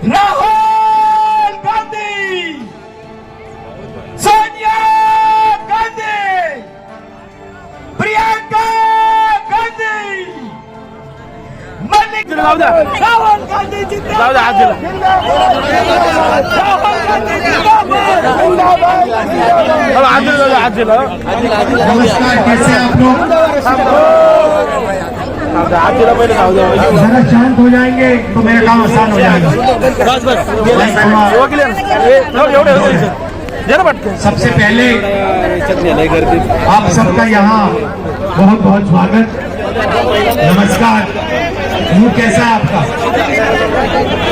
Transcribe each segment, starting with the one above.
राहुल गांधी, सोनिया गांधी, प्रियंका गांधी, मल्लिक राहुल गांधी जिंदाबाद, राहुल गांधी जिंदाबाद। नमस्कार, कैसे आप लोग? जरा शांत हो जाएंगे तो मेरा काम आसान हो जाएगा। सबसे पहले आप सबका यहाँ बहुत बहुत स्वागत, नमस्कार। मुंह कैसा है आपका?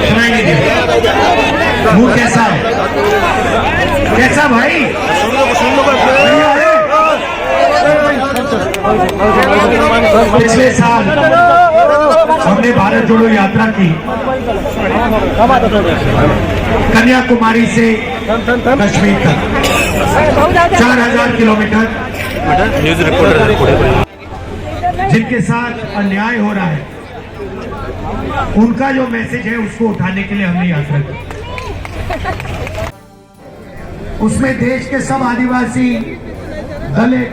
सुनाई नहीं दे। मुंह कैसा है? कैसा भाई? पिछले साल हमने भारत जोड़ो यात्रा की, कन्याकुमारी से कश्मीर तक 4000 किलोमीटर। जिनके साथ अन्याय हो रहा है उनका जो मैसेज है उसको उठाने के लिए हमने यात्रा की। उसमें देश के सब आदिवासी, दलित,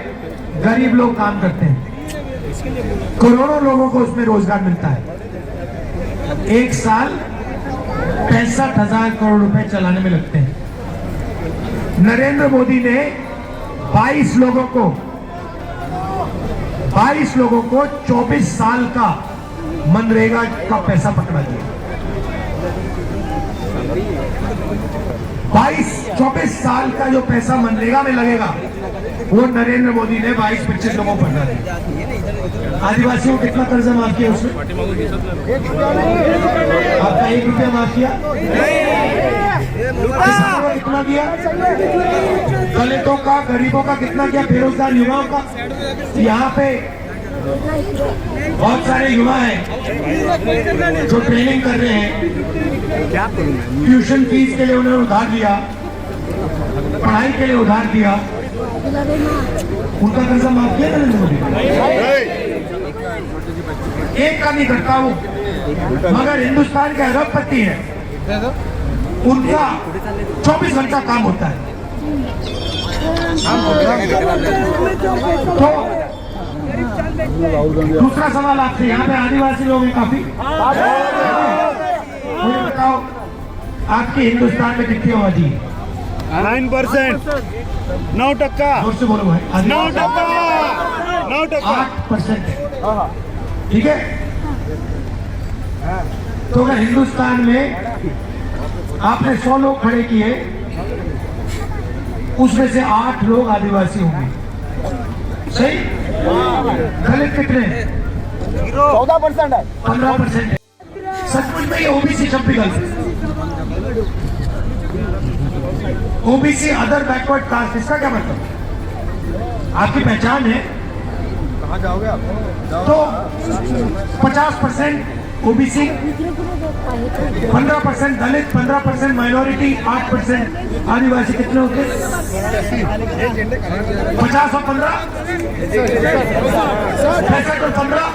गरीब लोग काम करते हैं। करोड़ों लोगों को उसमें रोजगार मिलता है। एक साल 65,000 करोड़ रुपए चलाने में लगते हैं। नरेंद्र मोदी ने 22 लोगों को 24 साल का मनरेगा का पैसा पकड़ा दिया। 24 साल का जो पैसा मनरेगा में लगेगा वो नरेंद्र मोदी ने 22-25 लोगों को पकड़ा दिया। आदिवासियों को कितना कर्जा माफ किया उसने? आपका 1 रुपया माफ किया? किसानों का कितना किया? दलितों का, गरीबों का कितना किया? बेरोजगार युवाओं का? यहाँ पे बहुत सारे युवा हैं जो ट्रेनिंग कर रहे हैं, ट्यूशन फीस के लिए उन्होंने उधार लिया, पढ़ाई के लिए उधार दिया, उनका कर्जा माफ किया नरेंद्र मोदी? एक का नहीं करता वो, मगर हिंदुस्तान के अरबपति है, उनका 24 घंटा काम होता है। तो दूसरा सवाल आपसे, यहाँ पे आदिवासी लोग हैं काफी, मुझे बताओ आपके हिंदुस्तान में कितनी आबादी है? 9%, 9%। जोर से बोलो भाई। 9%। 8%। ठीक है, तो अगर हिंदुस्तान में आपने 100 लोग खड़े किए, उसमें से 8 लोग आदिवासी होंगे, सही? दलित कितने? 14% है। 15%। सचमुच में ये ओबीसी शब्द गलत। ओबीसी अदर बैकवर्ड कास्ट, इसका क्या मतलब? आपकी पहचान है कहाँ जाओगे आप? तो 50% ओबीसी, 15% दलित, 15% माइनॉरिटी, 8% आदिवासी, कितने होते? 50 और 15, 65 और 15,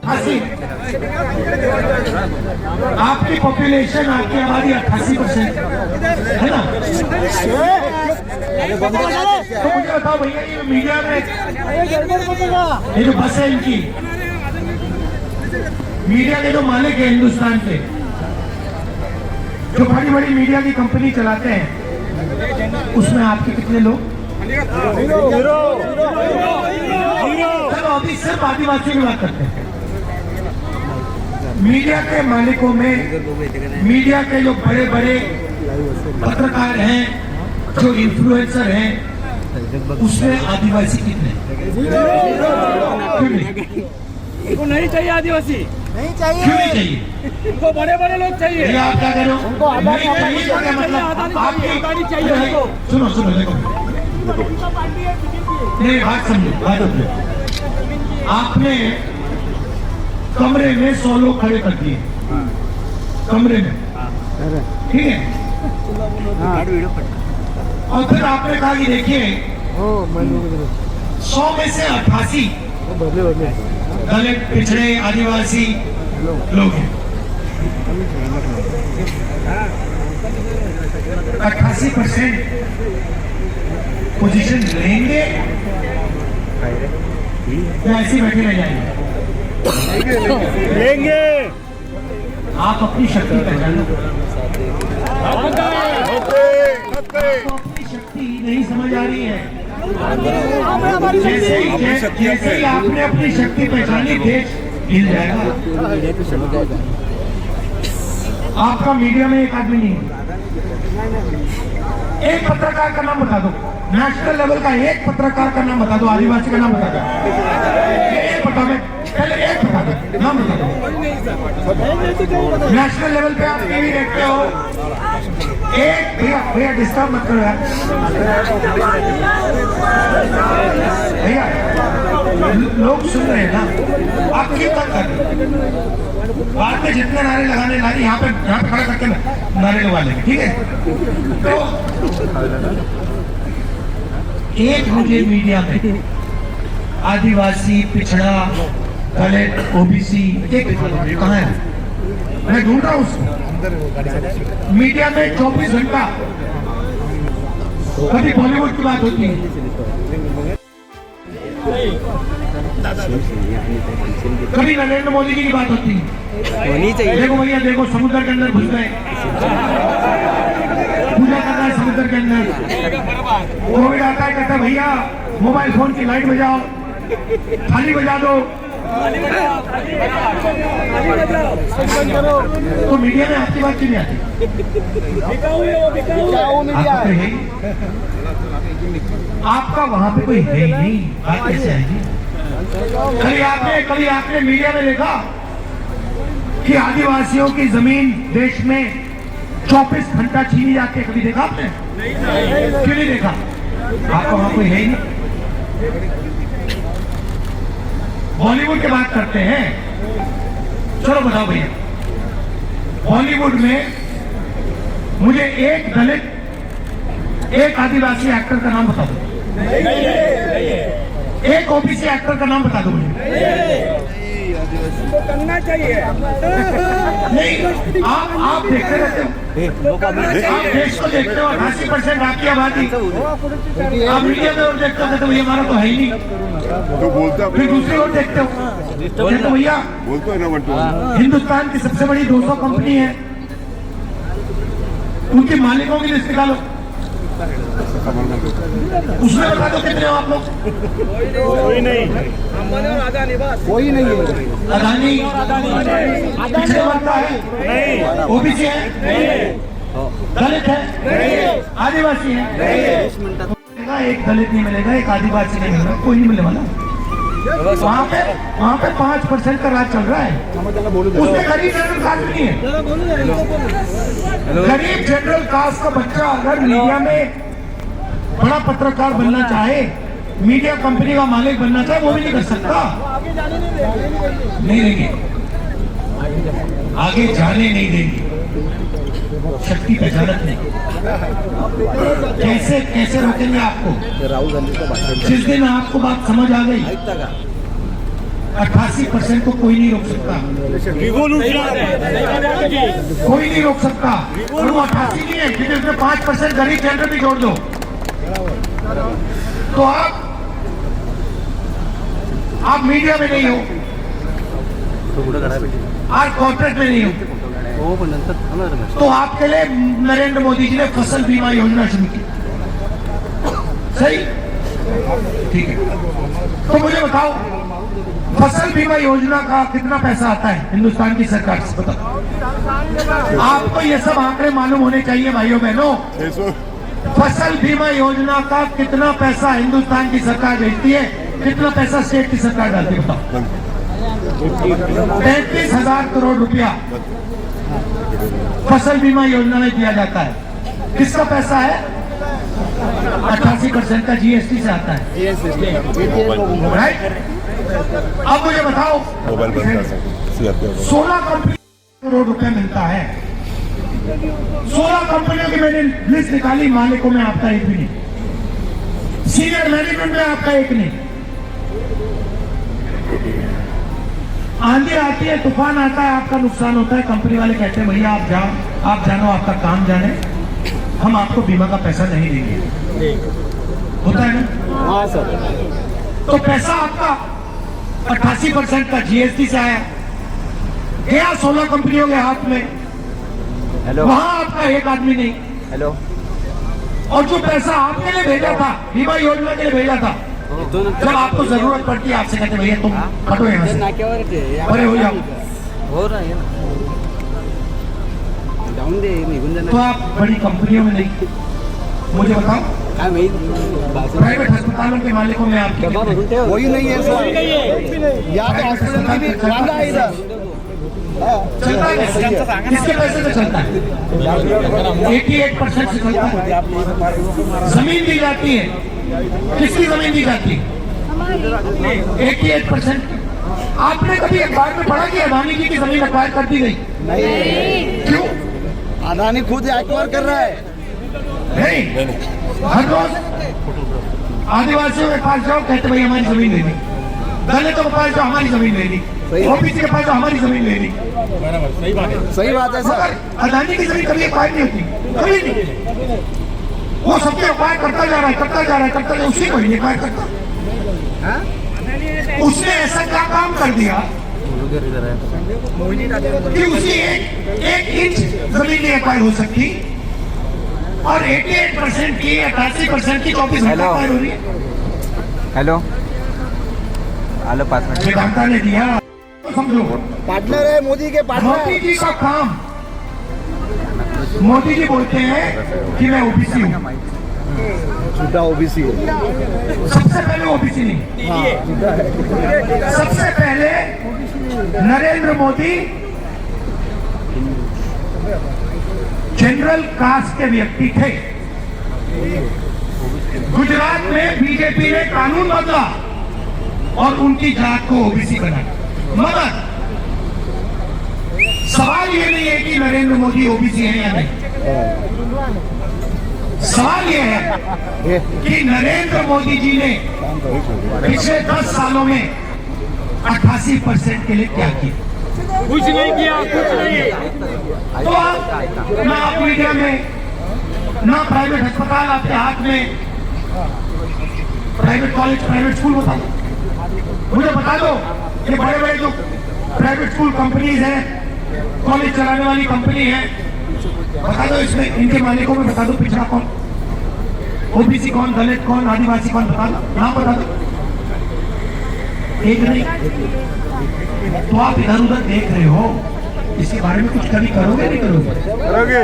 80। आपकी पॉपुलेशन, आपकी आबादी 88% है ना? तो मुझे बताओ भैया, ये मीडिया में ये जो बस है इनकी, मीडिया के जो मालिक है हिंदुस्तान के, जो बड़ी बड़ी मीडिया की कंपनी चलाते हैं, उसमें आपके कितने लोग? चलो अभी सिर्फ आदिवासी की बात करते हैं। मीडिया के मालिकों में, मीडिया के जो बड़े बड़े पत्रकार हैं, जो इन्फ्लुएंसर हैं, उसमें आदिवासी कितने? क्यों नहीं? इनको नहीं चाहिए आदिवासी, नहीं चाहिए। क्यों नहीं चाहिए? इनको बड़े बड़े लोग चाहिए। ये आप क्या कह रहे हो? उनको आबादी नहीं चाहिए इसका क्या मतलब? आबादी चाहिए उनको। सुनो सुनो, देखो नहीं, बात समझो, बात समझो। आपने कमरे में 100 लोग खड़े कर दिए, कमरे में, ठीक है? और फिर आपने कहा कि देखिए 100 में से 88 दलित, पिछड़े, आदिवासी लोग हैं, %88 पोजीशन लेंगे या ऐसे बैठे रह जाएंगे? लेंगे। आप अपनी शक्ति पहचानो। आपको अपनी शक्ति नहीं समझ आ रही है। जैसे ही आपने अपनी शक्ति पहचानी, देश हिल जाएगा। आपका मीडिया में एक आदमी नहीं है। एक पत्रकार का नाम बता दो, नेशनल लेवल का एक पत्रकार का नाम बता दो, आदिवासी का नाम बता दो। एक बता दो, पहले एक बता दो, नाम बता दो। नेशनल लेवल पे आप टीवी देखते हो, एक भैया डिस्टर्ब मत करो यार भैया, लोग सुन रहे हैं ना, आप क्यों तक कर रहे हैं? बाद में जितने नारे लगाने लाने यहाँ पे खड़ा करके नारे लगा लेंगे, ठीक है? तो एक मुझे मीडिया में आदिवासी, पिछड़ा, दलित, ओबीसी एक कहाँ है? मैं ढूंढ रहा हूँ उसको। मीडिया में 24 घंटा कभी बॉलीवुड की बात होती है, कभी नरेंद्र मोदी जी की बात होती है। देखो भैया, देखो समुद्र के अंदर घुस गए, पूजा कर रहा है समुद्र के अंदर। कोविड आता है, कहता है भैया मोबाइल फोन की लाइट बजाओ, थाली बजा दो। तो मीडिया में आपकी बात क्यों नहीं आती? आपका वहां पे कोई है ही नहीं, बात कैसे आएगी? कभी आपने मीडिया में देखा कि आदिवासियों की जमीन देश में 24 घंटा छीनी जाती है? कभी देखा आपने? क्यों नहीं देखा? आपका वहां कोई है ही नहीं। बॉलीवुड की बात करते हैं, चलो बताओ भैया, बॉलीवुड में मुझे एक दलित, एक आदिवासी एक्टर का नाम बता दो, एक ओबीसी एक्टर का नाम बता दो मुझे। करना चाहिए। नहीं, आप देखते रहते हो, आप देश को देखते हो, 80% आपकी आबादी आप मीडिया में और देखते हो, तो भैया हमारा तो है ही नहीं, तो बोलते हैं, फिर दूसरी ओर देखते हो, तो भैया बोलते हैं ना, हिंदुस्तान की सबसे बड़ी 200 कंपनी है, उनके मालिकों की लिस्ट निकालो, उसमें बता दो कितने हो आप लोग? कोई नहीं, कोई नहीं है। अदानी पिछड़े वर्ग का है, ओबीसी है, दलित है, आदिवासी है। एक दलित नहीं मिलेगा, एक आदिवासी नहीं मिलेगा, कोई नहीं मिलने वाला। वहाँ पे 5% का राज चल रहा है, उसमें गरीब जनरल कास्ट नहीं है। गरीब जनरल कास्ट का बच्चा अगर मीडिया में बड़ा पत्रकार बनना चाहे, मीडिया कंपनी का मालिक बनना चाहे, वो भी नहीं कर सकता। नहीं देंगे, आगे जाने नहीं देंगे, शक्ति पहचानत नहीं। कैसे कैसे रोकेंगे आपको? जिस दिन आपको बात समझ आ गई, 88% को कोई नहीं रोक सकता, कोई नहीं रोक सकता। और वो 88 नहीं है, क्योंकि उसमें 5% गरीब जनरल भी जोड़ दो, तो आप मीडिया में नहीं हो, आज कॉर्पोरेट में नहीं हो, तो आपके लिए नरेंद्र मोदी जी ने फसल बीमा योजना शुरू की, सही? ठीक है, तो मुझे बताओ फसल बीमा योजना का कितना पैसा आता है हिंदुस्तान की सरकार से? बताओ, आपको ये सब आंकड़े मालूम होने चाहिए भाइयों बहनों। फसल बीमा योजना का कितना पैसा हिंदुस्तान की सरकार भेजती है, कितना पैसा स्टेट की सरकार डालती है? बताओ। 33,000 करोड़ रुपया फसल बीमा योजना में दिया जाता है। किसका पैसा है? 88% का जीएसटी से आता है, राइट? अब मुझे बताओ, 16 कंपनी करोड़ रुपया मिलता है, 16 कंपनियों की मैंने लिस्ट निकाली, मालिकों में आपका एक भी नहीं, सीनियर मैनेजमेंट में आपका एक नहीं। आंधी आती है, तूफान आता है, आपका नुकसान होता है, कंपनी वाले कहते हैं भैया आप जाओ, आप जानो, आपका काम जाने, हम आपको बीमा का पैसा नहीं देंगे। होता है ना? हाँ सर। तो पैसा आपका 88% का जीएसटी से आया, गया 16 कंपनियों के हाथ में, वहां आपका एक आदमी नहीं। हेलो। और जो पैसा आपके लिए भेजा था, बीमा योजना के लिए भेजा था, जब आपको जरूरत पड़ती है आपसे कहते भैया तुम हटो यहाँ से, अरे हो जाओ, हो रहा है ना। तो आप बड़ी कंपनियों में नहीं। मुझे बताओ, प्राइवेट अस्पतालों के मालिकों में आपकी वही नहीं है सर, यहाँ पे हॉस्पिटल की भी मामला है इधर चलता है, किसके पैसे से चलता है? 88% से चलता है। जमीन दी जाती है, किसकी जमीन दी जाती है? 88%। आपने कभी अखबार में पढ़ा कि अदानी जी की जमीन एक्वायर कर दी गई? क्यों? अदानी खुद एक्वायर कर रहा है। नहीं, हर रोज आदिवासियों के पास जाओ, कहते भाई हमारी जमीन ले ली, दलितों के पास जाओ हमारी जमीन ले ली, ओबीसी के पास जाओ हमारी जमीन ले ली। सही बात है सर। अदानी की जमीन कभी एक्वायर नहीं होती, कभी नहीं। वो सबके एक्वायर करता जा रहा है, करता जा रहा है, करता जा रहा है, उसी को ही एक्वायर करता। उसने ऐसा क्या काम कर दिया कि उसी एक इंच जमीन नहीं एक्वायर हो सकती, और 88% की 88% की 24 घंटे एक्वायर हो रही है। Hello hello 5 minute. वेदांता ने दिया, तो समझो पार्टनर है मोदी के मोदी जी का काम। मोदी जी बोलते हैं कि मैं ओबीसी हूँ, झूठा ओबीसी है। सबसे पहले ओबीसी नहीं, सबसे पहले नरेंद्र मोदी जनरल कास्ट के व्यक्ति थे। गुजरात में बीजेपी ने कानून बदला और उनकी जात को ओबीसी बनाया। मगर सवाल ये नहीं है कि नरेंद्र मोदी ओबीसी है या नहीं, सवाल ये है कि नरेंद्र मोदी जी ने पिछले 10 सालों में 88% के लिए क्या किया? कुछ नहीं किया, कुछ नहीं। तो आप ना आप मीडिया में, ना प्राइवेट अस्पताल आपके हाथ में, प्राइवेट कॉलेज, प्राइवेट स्कूल बताओ, मुझे बता दो। ये बड़े बड़े जो प्राइवेट स्कूल कंपनीज हैं, कॉलेज चलाने वाली कंपनी है, बता दो इसमें इनके मालिकों में बता दो पिछड़ा कौन, ओबीसी कौन, दलित कौन, आदिवासी कौन, बता दो, नाम बता दो। एक नहीं। तो आप इधर उधर देख रहे हो, इसके बारे में कुछ कभी करोगे नहीं करोगे? करोगे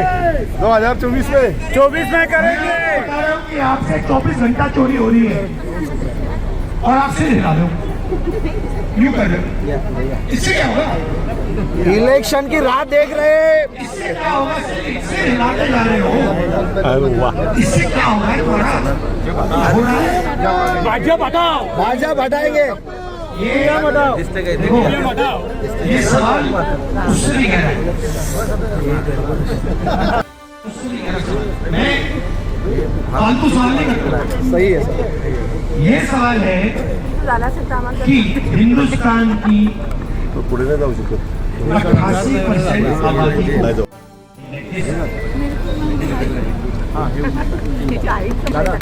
2024 में 24 में करेंगे। बता रहा हूं कि आपसे 24 घंटा चोरी हो रही है और आप सिर हिला रहे हो, यूं कर रहे हो। इससे क्या होगा? इलेक्शन की राह देख रहे हैं। इससे क्या होगा? सिर हिलाते जा रहे हो, इससे क्या होगा? तुम्हारा हो रहा है भाजपा हटाओ, भाजपा हटाएंगे। ये देखो, ये सवाल उससे नहीं कह रहा है, उससे नहीं कह रहा। मैं फालतू सवाल नहीं करता। सही है सर। ये सवाल है कि हिंदुस्तान की तो पुढे नाही जाऊ शकत 88% आबादी को नाही जाऊ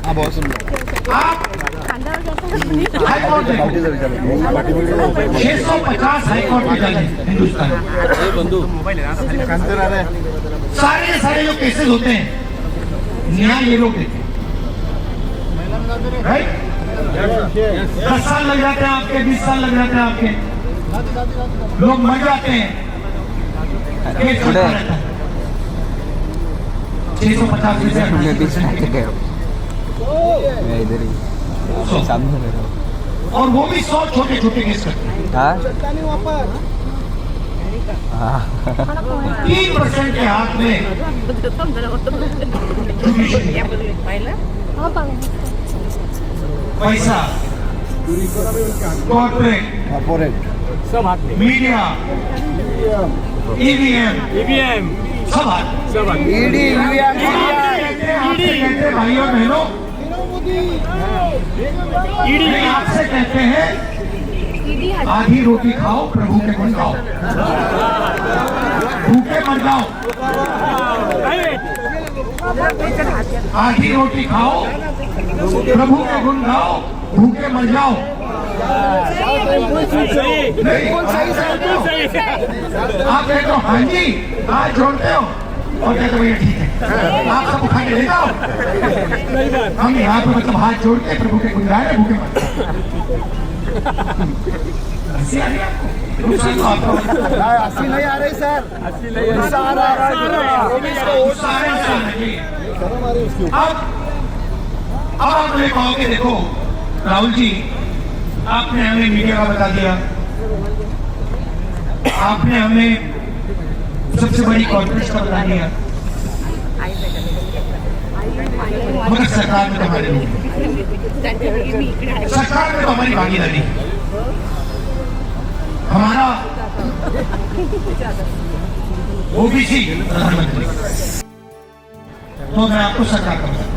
हाँ बहुत सुंदर। आप हाईकोर्ट में 650 हाईकोर्ट में जज हैं हिंदुस्तान में। सारे के सारे जो केसेस होते हैं न्याय ये लोग देते हैं, राइट? 10 साल लग जाते हैं आपके, 20 साल लग जाते हैं आपके, लोग मर जाते हैं, केस चलता रहता है। 650 में से इधर ही सामने में रहो। और वो भी 100 छोटे छोटे केस करते हैं। हाँ 3% के हाथ में पैसा, कॉर्पोरेट, सब हाथ में, मीडिया, ईवीएम, सब हाथ। ईडी कहते भाइयों बहनों, ईडी नहीं आपसे कहते हैं आधी रोटी खाओ, प्रभु के गुण गाओ, भूखे मर जाओ। आधी रोटी खाओ, प्रभु के गुण गाओ, भूखे मर जाओ। आप कहते हो हाँ जी, हाथ जोड़ते हो और कहते हो भैया ठीक है, आप सब उठा के ले जाओ। हम यहाँ पे मतलब हाथ जोड़ के प्रभु के गुण गाए, भूखे मर जाओ। हंसी आ रही है आपको? हंसी नहीं आ रही सर, गुस्सा आ रहा है। अब आप मुझे कहोगे देखो राहुल जी, आपने हमें मीडिया का बता दिया, आपने हमें सबसे बड़ी कॉर्पोरेट का बता दिया, मगर सरकार में तो हमारे लोग, सरकार में तो हमारी भागीदारी है। हमारा ओबीसी प्रधानमंत्री, तो मैं आपको सरकार का बताऊं,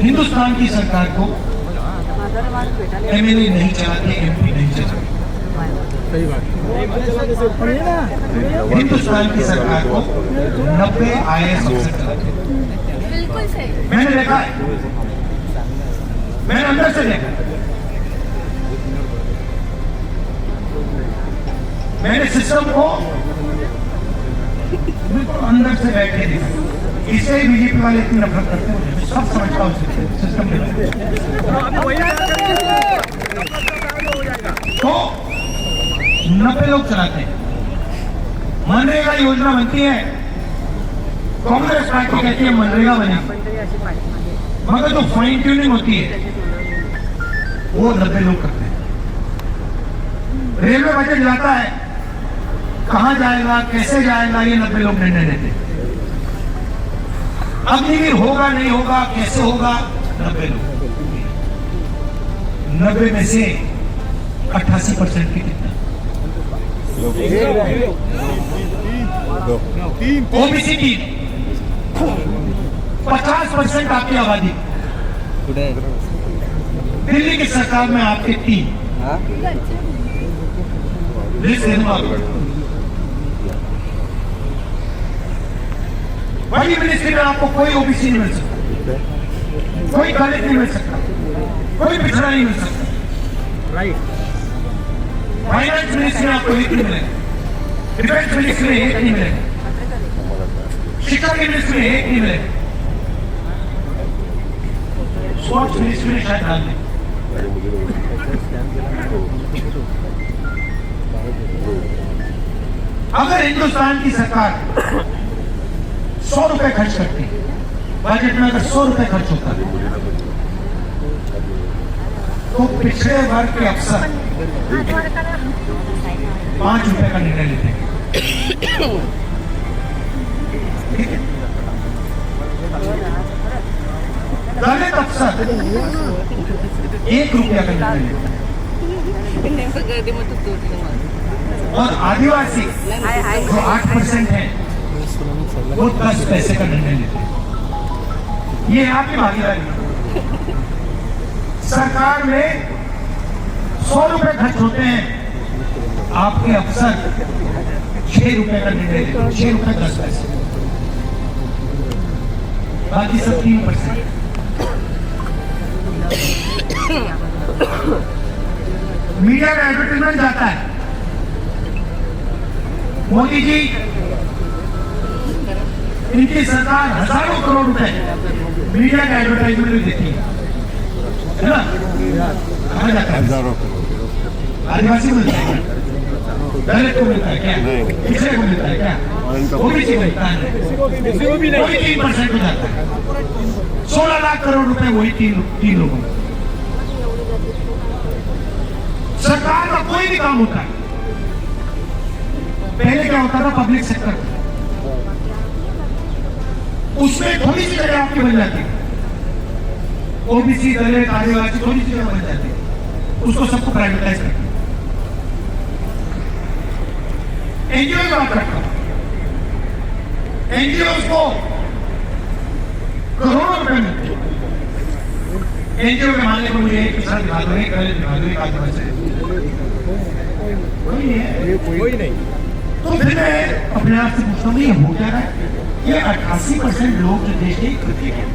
हिंदुस्तान की सरकार को एमएलए नहीं चलाते, एमपी नहीं चलाते। हिंदुस्तान की सरकार को 90 IAS अफसर चलाते। मैंने देखा है, मैंने अंदर से देखा, मैंने सिस्टम को बिल्कुल अंदर से बैठ के देखा। इसे बीजेपी वाले इतनी नफरत करते हैं, सब समझता हूँ सिस्टम में। तो 90 लोग चलाते हैं। मनरेगा योजना बनती है, कांग्रेस पार्टी कहती है मनरेगा बने, मगर जो फाइन ट्यूनिंग होती है वो 90 लोग करते हैं। रेलवे बजट जाता है, कहां जाएगा, कैसे जाएगा, ये 90 लोग निर्णय लेते हैं। अग्निवीर होगा नहीं होगा, कैसे होगा, 90 लोग। 90 में से 88% की कितना? ओबीसी 3, 50% आपकी आबादी। दिल्ली की सरकार में आपके 3 लिस्ट देना। बड़ी मिनिस्ट्री में आपको कोई ओबीसी नहीं मिल सकता, कोई दलित नहीं मिल सकता, कोई पिछड़ा नहीं मिल सकता। राइट। फाइनेंस मिनिस्ट्री में आपको 1 नहीं मिलेगा, डिफेंस मिनिस्ट्री में 1 नहीं मिलेगा, शिक्षा की मिनिस्ट्री में 1 नहीं मिलेगा, स्पोर्ट्स मिनिस्ट्री में शायद डाल दें। अगर हिंदुस्तान की सरकार 100 रुपए खर्च करती है, बजट में अगर 100 रुपए खर्च होता है, तो पिछड़े वर्ग के अफसर 5 रुपए का निर्णय लेते हैं। दलित अफसर 1 रुपया का निर्णय लेते हैं। और आदिवासी जो 8% है, वो 10 पैसे का निर्णय लेते हैं। ये आपकी भागीदारी है। सरकार में 100 रुपए खर्च होते हैं, आपके अफसर 6 रुपए का निर्णय लेते हैं, 6 रुपए 10 पैसे, बाकी सब 3%। मीडिया में एडवर्टाइजमेंट जाता है, मोदी जी इनकी सरकार हजारों करोड़ रुपए मीडिया का एडवर्टाइजमेंट में देती है ना? कहाँ जाता है? आदिवासी को मिलता है क्या? दलित को मिलता है क्या? पिछड़े को मिलता है क्या? ओबीसी को मिलता है? वही 3% हो जाता है। 16 लाख करोड़ रुपए वही 3 लोगों को। सरकार का कोई भी काम होता है, पहले क्या होता था, पब्लिक सेक्टर, उसमें थोड़ी सी जगह आपकी बन जाती है, ओबीसी दलित आदिवासी थोड़ी सी जगह बन जाती है, उसको सबको प्राइवेटाइज करते हैं। एनजीओ की बात करता हूं, एनजीओ को करोड़ों रुपए मिलते हैं, एनजीओ के मामले को मुझे एक दूसरा दिखा दो, एक दिखा दो, एक आदमी से कोई नहीं। तो फिर मैं अपने आप से पूछता हूँ ये हो क्या रहा है? ये 88% लोग जो देश के कृत्य हैं,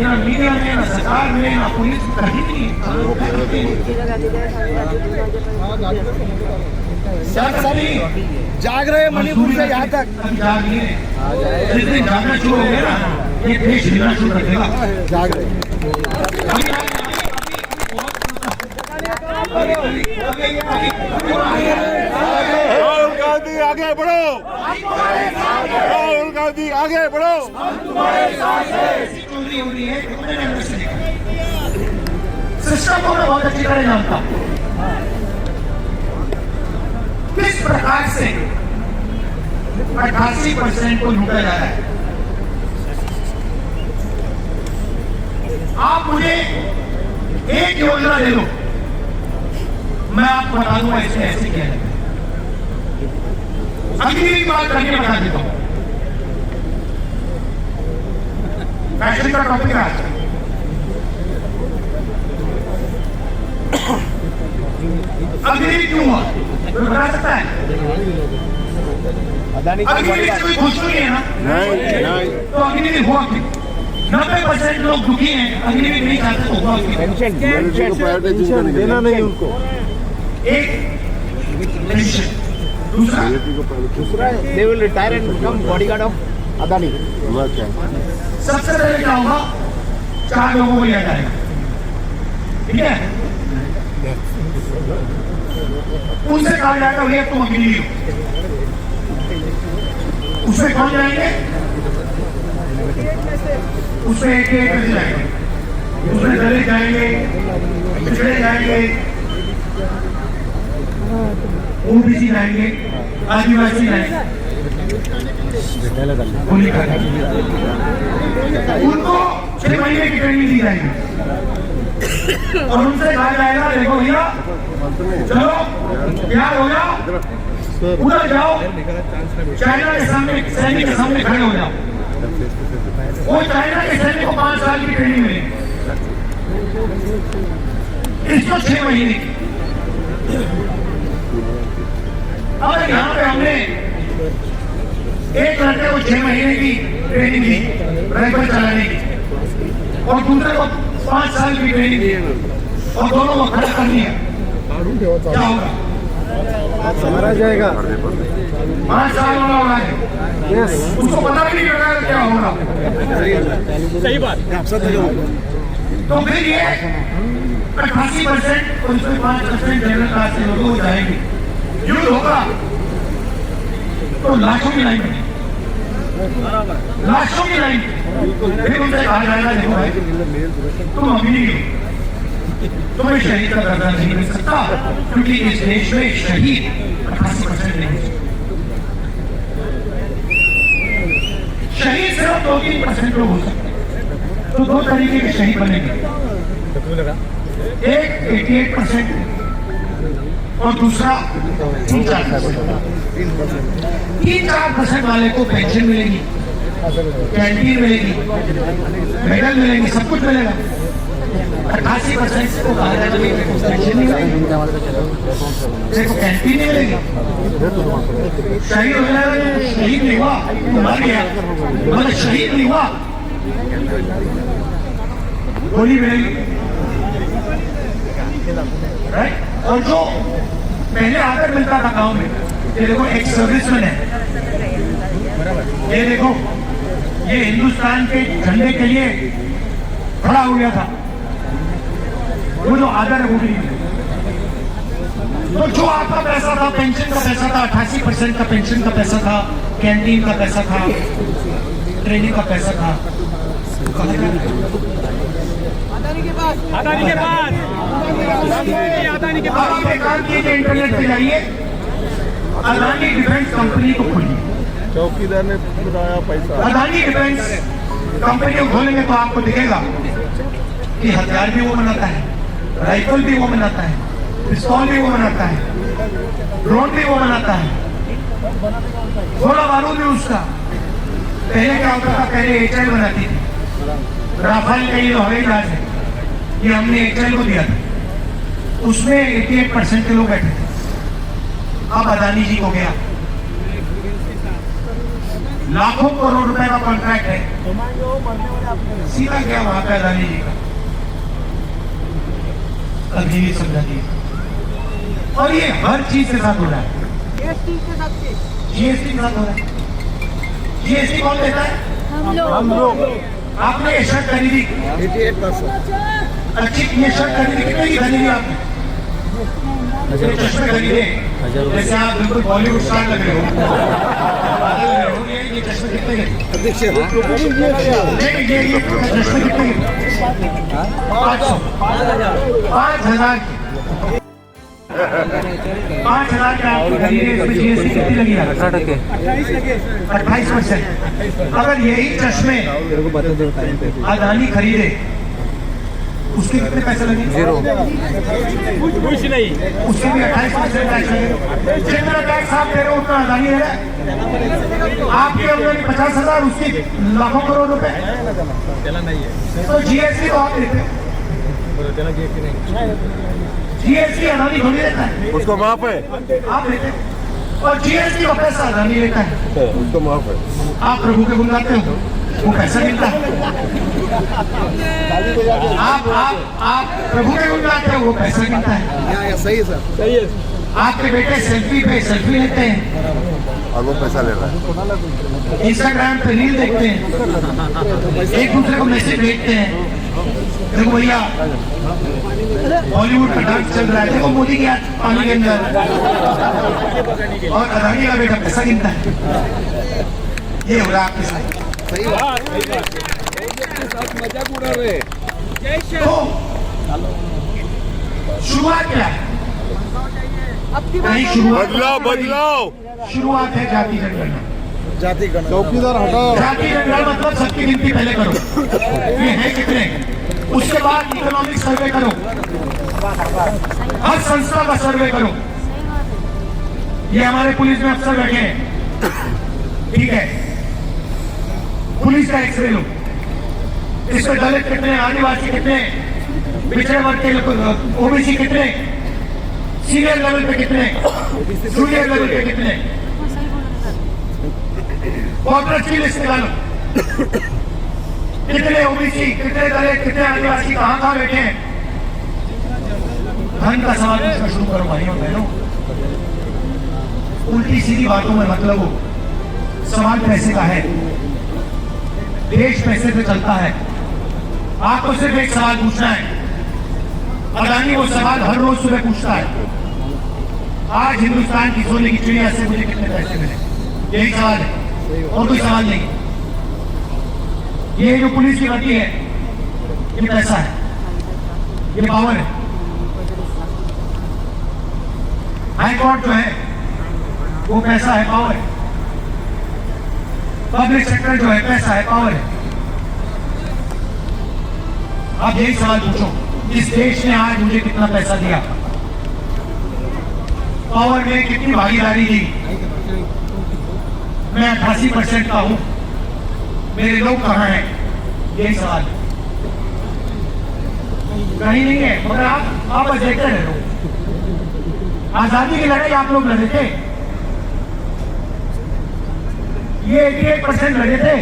ना मीडिया में, ना सरकार में, ना पुलिस में, कहीं नहीं जाग रहे हैं मणिपुर से यहाँ तक। जाग नहीं रहे। जिस दिन जागना शुरू हो गया ना, ये देश हिलना शुरू कर देगा। जाग रहे हैं। राहुल गांधी आगे बढ़ो, राहुल गांधी आगे बढ़ो। सिस्टम को मैं बहुत अच्छी तरह जानता हूं, किस प्रकार से 88% को लूटा जा रहा है। आप मुझे एक योजना दे दो, मैं आपको बता दूंगा ऐसे ऐसे किया जाए। अगली भी बात करके बता देता हूं। फैशन का टॉपिक है आज। अग्निवीर क्यों हुआ बता सकता है? अग्निवीर से कोई खुश नहीं है ना? नहीं। तो अग्निवीर हुआ क्यों? 90% लोग दुखी हैं, अग्निवीर नहीं चाहते तो हुआ क्यों? देना नहीं उनको। एक पेंशन, दूसरा They will retire and become bodyguard of Adani. सबसे पहले क्या होगा? 4 लोगों को लिया जाएगा, ठीक है? उनसे कहा जाएगा भैया तुम अग्निवीर हो। उसमें कौन जाएंगे? उसमें एक करके जाएंगे, उसमें दलित जाएंगे, पिछड़े जाएंगे, ओबीसी जाएंगे, आदिवासी जाएंगे, उनको 6 महीने की ट्रेनिंग दी जाएगी और उनसे कहा जाएगा देखो भैया चलो तैयार हो जाओ, उधर जाओ, चाइना के सामने सैनिक के सामने खड़े हो जाओ। वो चाइना के सैनिक को 5 साल की ट्रेनिंग मिलेगी, इसको 6 महीने की। अब यहाँ पे हमने एक लड़के को 6 महीने की ट्रेनिंग दी राइफल चलाने की और दूसरे को 5 साल की ट्रेनिंग दी और दोनों को खड़ा कर दिया, क्या होगा? मारा जाएगा। 5 साल होना है, उसको पता भी नहीं लगा क्या होगा। सही बात। तो फिर ये 88% और उसमें 5% जनरल क्लास के लोगों को जाएंगे, युद्ध होगा तो लाशों की लाइन बनेगी, लाशों की लाइन। फिर उनसे कहा जाएगा देखो भाई तुम अमीर हो, तुम्हें शहीद का दर्जा नहीं मिल सकता क्योंकि इस देश में शहीद 88% नहीं है। शहीद सिर्फ 2-3% लोग हो सकते हैं। तो 2 तरीके के शहीद बनेंगे, एक 88% और दूसरा 3-4% वाले को पेंशन मिलेगी, कैंटीन मिलेगी, मेडल मिलेंगे, सब कुछ मिलेगा। 88% को कहा जाएगा पेंशन नहीं मिलेगी, देखो कैंटीन नहीं मिलेगी, शहीद हो जाएगा, शहीद नहीं हुआ तो मर गया, मतलब शहीद नहीं हुआ गोली मिलेगी, राइट? और जो पहले आकर मिलता था गांव में, ये देखो एक सर्विसमैन है, ये देखो ये हिंदुस्तान के झंडे के लिए खड़ा हो गया था, वो जो आदर है वो भी नहीं। तो जो आपका पैसा था, पेंशन का पैसा था, 88% का पेंशन का पैसा था, कैंटीन का पैसा था, ट्रेनिंग का पैसा था, अदानी के बाद आप एक काम कीजिए, इंटरनेट पे जाइए, अदानी डिफेंस कंपनी को खोलिए, चौकीदार ने बताया पैसा। अदानी डिफेंस कंपनी को खोलेंगे तो आपको दिखेगा कि हथियार भी वो बनाता है, राइफल भी वो बनाता है, पिस्तौल भी वो बनाता है, ड्रोन भी वो बनाता है, गोला बारूद भी उसका। पहले क्या होता था, पहले HL बनाती थी, राफेल का ये जो हवाई जहाज है, ये हमने एयरटेल को दिया था, उसमें 88% के लोग बैठे थे। अब अदानी जी को गया, लाखों करोड़ रुपए का कॉन्ट्रैक्ट है, सीधा गया वहां पे अदानी जी का, अभी भी समझा दिया। और ये हर चीज के साथ हो रहा है, जीएसटी के साथ हो रहा है। जीएसटी कौन देता है? हम लोग आपने ये शर्ट खरीदी, 88%। अच्छी ये शर्ट खरीदी, कितने की खरीदी आपने? ये चश्मे खरीदे, जैसे आप बिल्कुल बॉलीवुड स्टार लग रहे हो, बादल रहे हो। ये चश्मे कितने के? अध्यक्ष ये चश्मे कितने के? 500, 5,000 के। 5,000 के आपको खरीदे, इसमें जीएसटी कितनी लगी? 28%। अगर यही चश्मे अदानी खरीदे, उसके कितने पैसे लगे? 0। कुछ नहीं। उसके भी 28% टैक्स लगे। जितना टैक्स आप दे रहे हो उतना अदानी दे रहा है। आपकी आमदनी 50,000, उसकी लाखों करोड़ रुपए। तो जीएसटी तो आप देते हैं, जीएसटी अदानी थोड़ी देता है, उसको माफ है, आप देते हैं। और जीएसटी का पैसा अदानी लेता है, उसको माफ है। आप प्रभु के गुण गाते हो, वो पैसा मिलता है। आप प्रभु के गुण गाते हो, वो पैसा मिलता है। सही है सर, सही है। आपके बेटे सेल्फी पे सेल्फी लेते हैं और वो पैसा ले रहा है। इंस्टाग्राम पे रील देखते हैं, एक दूसरे को मैसेज भेजते हैं, देखो भैया बॉलीवुड का डांस चल रहा है, देखो मोदी के पानी के अंदर, और अदानी का बेटा पैसा गिनता है। ये हो रहा है आपके साथ। सही बात। मजाक उड़ा रहे। तो शुरुआत क्या है? नहीं, बदलाव शुरुआत है जाति जनगणना। जाति गणना। चौकीदार हटाओ। जाति जनगणना मतलब सबकी गिनती पहले करो, ये है कितने, उसके बाद इकोनॉमिक सर्वे करो, हर संस्था का सर्वे करो। ये हमारे पुलिस में अफसर बैठे हैं, ठीक है, पुलिस का एक्सरे लो, इसमें दलित कितने, आदिवासी कितने, पिछड़े वर्ग के लोग, ओबीसी कितने, सीनियर लेवल पे कितने, जूनियर लेवल पे कितने, वोटर्स की लिस्ट निकालो, कितने ओबीसी, कितने दलित, कितने आदिवासी कहाँ बैठे हैं। धन का सवाल पूछना शुरू करो भाइयों बहनों, उल्टी सीधी बातों में मतलब हो। सवाल पैसे का है, देश पैसे पे चलता है। आपको सिर्फ एक सवाल पूछना है, अदानी वो सवाल हर रोज सुबह पूछता है, आज हिंदुस्तान की सोने की चिड़िया से मुझे कितने पैसे मिले, यही सवाल है और कोई सवाल नहीं। ये जो पुलिस की भर्ती है, ये पैसा है, ये पावर है। हाई कोर्ट जो है वो पैसा है, पावर है। पब्लिक सेक्टर जो है पैसा है, पावर है। आप यही सवाल पूछो, इस देश ने आज मुझे कितना पैसा दिया, पावर में कितनी भागीदारी दी। मैं 88% का हूं, मेरे लोग कहां हैं, यही सवाल है। कहीं नहीं है, मगर आप बस देखते रहे हो। आजादी की लड़ाई आप लोग लड़े थे, ये 88% लड़े थे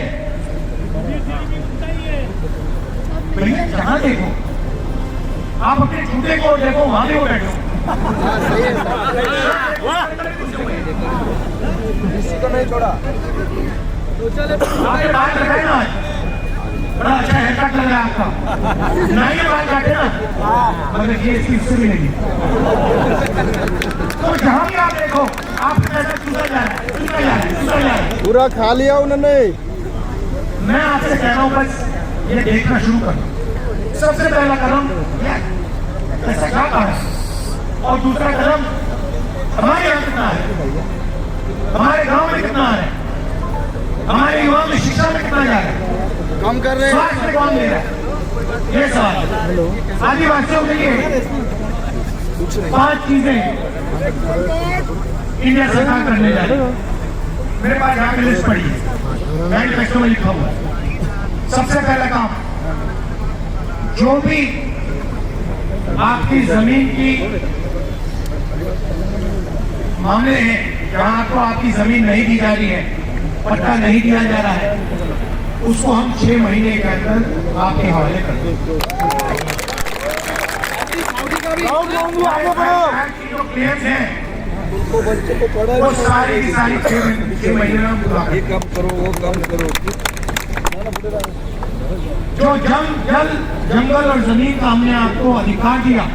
भैया। जहां देखो आप अपने छूटे को देखो, वहां भी वो बैठो। किसी को नहीं छोड़ा। आपने बाल कटाए ना, बड़ा अच्छा हेयर कट लग रहा है आपका, नहीं बाल काटे ना, मगर जीएसटी इससे भी नहीं। तो जहां भी आप देखो, आपके पैसा चूसा जा रहा है, चूसा जा रहा है, चूसा जा रहा है। पूरा खा लिया उन्होंने। मैं आपसे कह रहा हूं बस ये देखना शुरू करो। सबसे पहला कदम पैसा क्या है, और दूसरा कदम हमारे यहाँ कितना है, हमारे गांव में कितना है, हमारे युवाओं में शिक्षा में कितना जा रहा है, काम कर रहे हैं। स्वास्थ्य में कौन दे रहा है, ये सवाल है। आदिवासियों के लिए 5 चीजें इंडिया सरकार करने जा रही है। मेरे पास जाकर लिस्ट पड़ी है, मैनिफेस्टो में लिखा हुआ है। सबसे पहला काम जो भी आपकी जमीन की मामले हैं, जहां आपको आपकी जमीन नहीं दी जा रही है, पट्टा नहीं दिया जा रहा है, उसको हम 6 महीने के अंदर आपके हवाले कर देंगे। जो क्लेम्स हैं वो सारी की सारी 6 महीने में हम पूरा कर देंगे। कम करो वो कम करो। जो जल जंगल और जमीन का हमने आपको अधिकार दिया,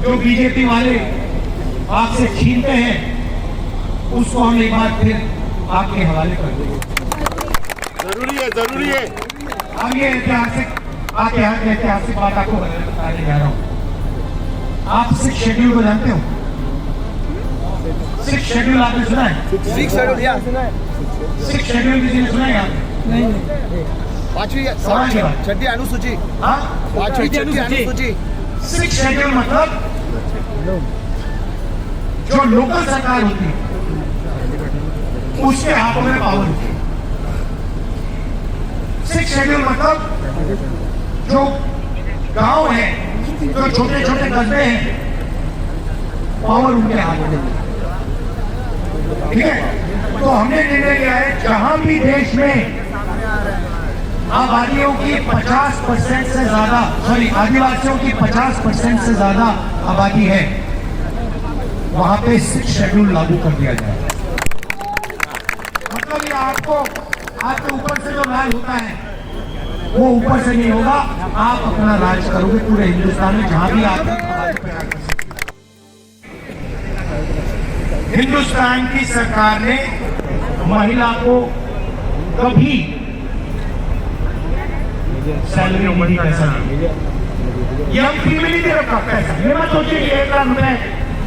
जो बीजेपी वाले आपसे छीनते हैं, उसको हम एक बार फिर आपके हवाले कर देंगे। जरूरी है। अब ये ऐतिहासिक बात आपको बताने जा रहा हूँ। आप 6 शेड्यूल को जानते हो? 6 शेड्यूल आपने सुना है? 6 शेड्यूल या 6 शेड्यूल किसी ने सुना है आपने? नहीं। पांचवी छठी अनुसूची, हाँ, पांचवी छठी अनुसूची। 6 शेड्यूल मतलब जो लोकल सरकार होती है उसके हाथों में पावर होती है। 6 शेड्यूल मतलब जो गांव है, जो छोटे छोटे कस्बे हैं, पावर उनके हाथ में। ठीक है, तो हमने निर्णय लिया है जहां भी देश में आबादियों की 50% से ज्यादा, आदिवासियों की 50% से ज्यादा आबादी है, वहां पे 6 शेड्यूल लागू कर दिया जाए। मतलब ये आपके ऊपर से जो राज होता है वो ऊपर से नहीं होगा, आप अपना राज करोगे पूरे हिंदुस्तान में, जहां भी आप हिंदुस्तान की सरकार ने महिला को कभी सैलरी नहीं, पैसा नहीं, ये हम फ्री में नहीं दे रखा पैसा। ये मत सोचिए कि 1 लाख रुपए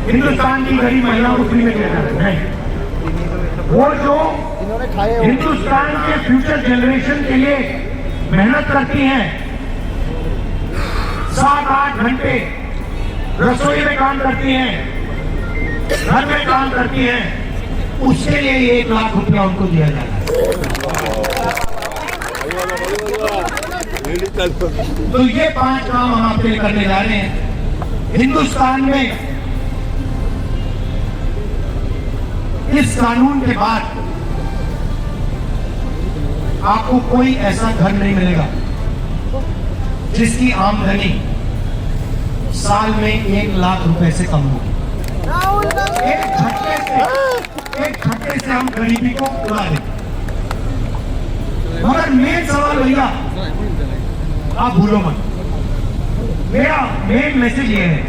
हिंदुस्तान की गरीब महिलाओं को फ्री में दे रहा है। वो जो इन्होंने खाए हिंदुस्तान के फ्यूचर जनरेशन के लिए मेहनत करती हैं, 7-8 घंटे रसोई में काम करती हैं, घर में काम करती हैं, उसके लिए 1 लाख रुपया उनको दिया जाता है। तो ये 5 काम हम आपके लिए करने जा रहे हैं। हिंदुस्तान में इस कानून के बाद आपको कोई ऐसा घर नहीं मिलेगा जिसकी आमदनी साल में 1 लाख रुपए से कम होगी। एक झटके से हम गरीबी को उड़ा देंगे। मगर मेन सवाल भैया आप भूलो मत, मेरा मेन मैसेज ये है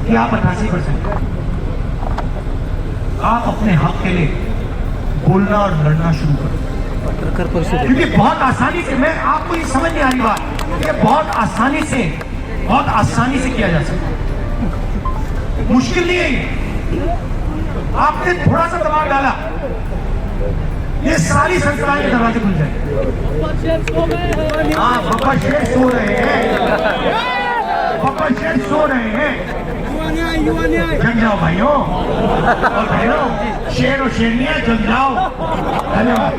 कि आप 88% आप अपने हक के लिए बोलना और लड़ना शुरू करो। क्योंकि बहुत आसानी से, मैं आपको ये समझ नहीं आ रही बात, ये बहुत आसानी से किया जा सकता है, मुश्किल नहीं है ये। आपने थोड़ा सा दबाव डाला, ये सारी संस्थाएं के दरवाजे खुल जाए। हाँ, बब्बर शेर सो रहे हैं, जग जाओ भाइयों और बहनों, शेर और शेरनियां जग जाओ। धन्यवाद।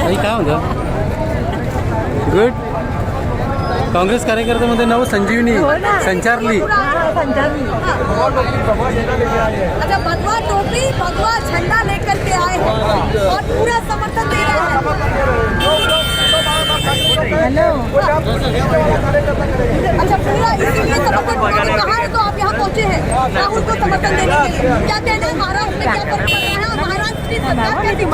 ताई काय म्हणतो गुड. काँग्रेस कार्यकर्त्यामध्ये नव संजीवनी संचारली. अच्छा, भगवा टोपी भगवा झंडा लेकर के आए हैं और पूरा समर्थन दे रहे हैं. हेलो. अच्छा, पूरा इसीलिए समर्थन उन्होंने कहा है तो आप यहाँ पहुँचे हैं राहुल को समर्थन देने के लिए. क्या कहना है महाराष्ट्र में क्या फर्क पड़ रहा है और महाराष्ट्र की सरकार कैसी